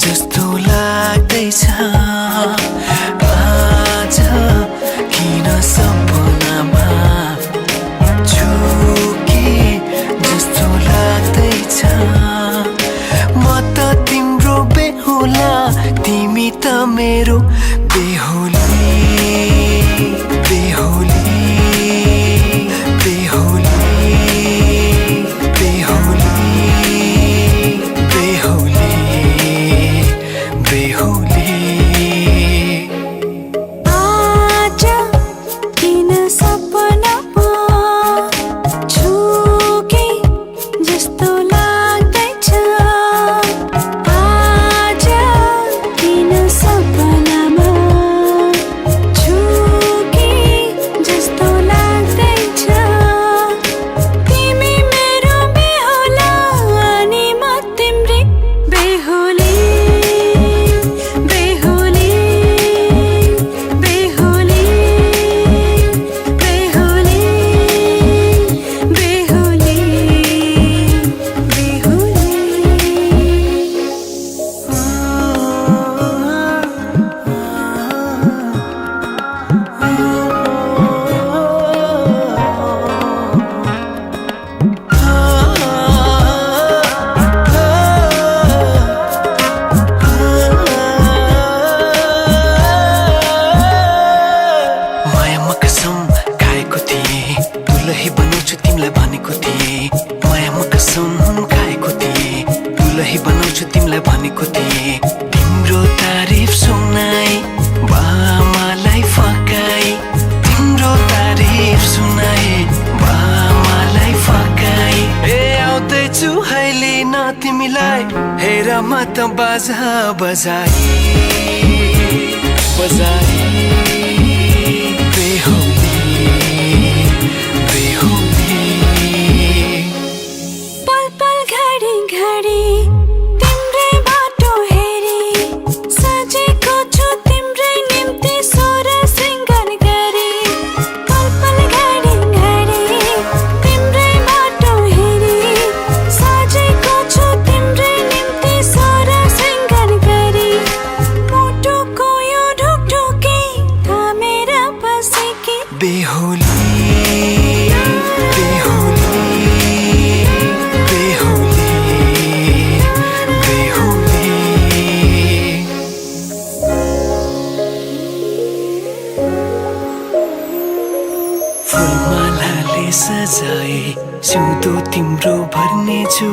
जस्तो लाग्दैछ आज किन सपनामा झुके जस्तो लाग्दैछ म त तिम्रो बेहुला तिमी त मेरो बेहुली बेहुली बेहुली बेहुली बेहुली बेहुली आज किन सपनामा झुके जस्तो लाग्दैछ आज किन सपनामा झुके जस्तो लाग्दैछ तिमी मेरो बेहुला अनि म तिम्रै बेहुली बेहुली बेहुली बेहुली बेहुली मायामा कसम खाएको थिएँ दुलही बनाउँछु तिमीलाई भनेको थिएँ मायामा कसम खाएको थिएँ दुलही बनाउँछु तिमीलाई भनेको थिएँ तिम्रो तारिफ सुनाई बामालाई फकाई तिम्रो तारिफ सुनाई बामालाई फकाई ए आउँदैछु अहिले न तिमीलाई हेर म त बाजा बजाई बजाई बेहुली बेहुली पल पल घडी घडी तिम्रै बाटो हेरी सजेको छु तिम्रै निम्ति सोर सिंगार गरी पल पल घडी घडी तिम्रै बाटो हेरी सजेको छु तिम्रै निम्ति सोर सिंगार गरी मुटुको यो ढुकढुकी थामेर बसेकी बेहुली बेहुली बेहुली बेहुली फुलमालाले सजाए सिउँदो तिम्रो भर्नेछु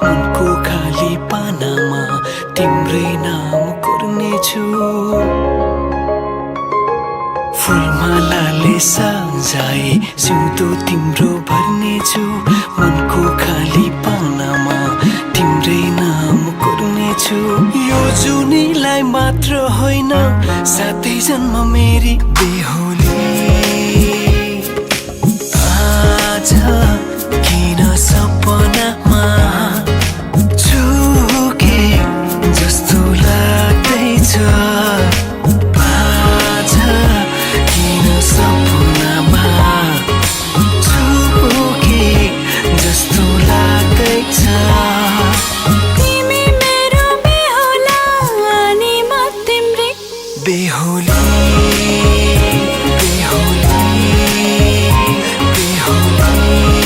मनको खाली पानामा तिम्रै नाम कोर्नेछु फुलमालाले सजाए सिउँदो तिम्रो भर्नेछु मनको खाली पानामा तिम्रै नाम कोर्नेछु यो जुनीलाई मात्र होइन सातै जन्म मेरी बेहुली आज किन सपनामा झुके जस्तो लाग्दैछ आज किन सपनामा झुके जस्तो लाग्दैछ तिमी मेरो बेहुला अनि म तिम्रै बेहुली बेहुली बेहुली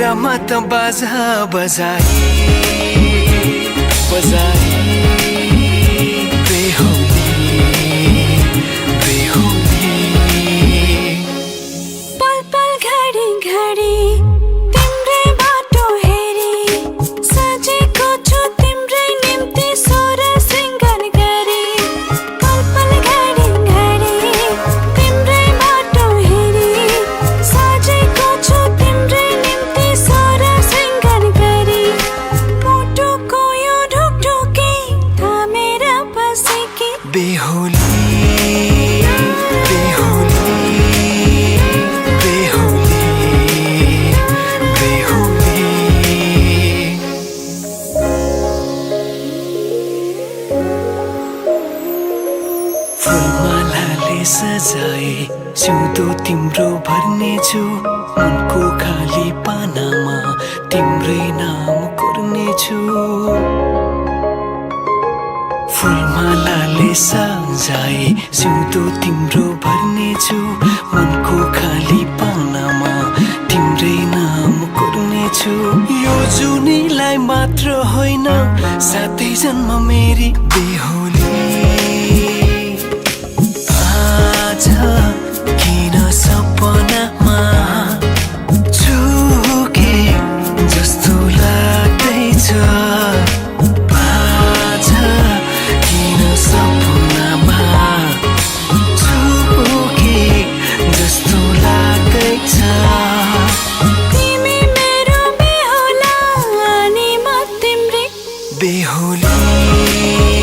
कुरामा त बाजा बजाए बजाए बेहुली बेहुली पल पल घडी घडी तिम्रै बाटो हेरी सजेको छु तिम्रै निम्ति सोर सिंगार गरी पल पल घडी घडी तिम्रै बाटो हेरी सजेको छु तिम्रै निम्ति सोर सिंगार गरी मुटुको यो ढुकढुकी थामेर बसेकी बेहुली बेहुली बेहुली बेहुली फुलमालाले सजाए सिउँदो तिम्रो भर्नेछु मनको खाली पानामा तिम्रै नाम कोर्नेछु फुलमालाले सजाए सिउँदो तिम्रो भर्नेछु मनको खाली पानामा तिम्रै नाम कोर्नेछु यो जुनीलाई मात्र होइन सातै जन्म मेरी बेहुली आज किन सपनामा चुके जस्तो लाग्दैछ आज किन सपनामा चुके जस्तो लाग्दैछ तिमी मेरो बेहुला अनि म तिम्रै बेहुली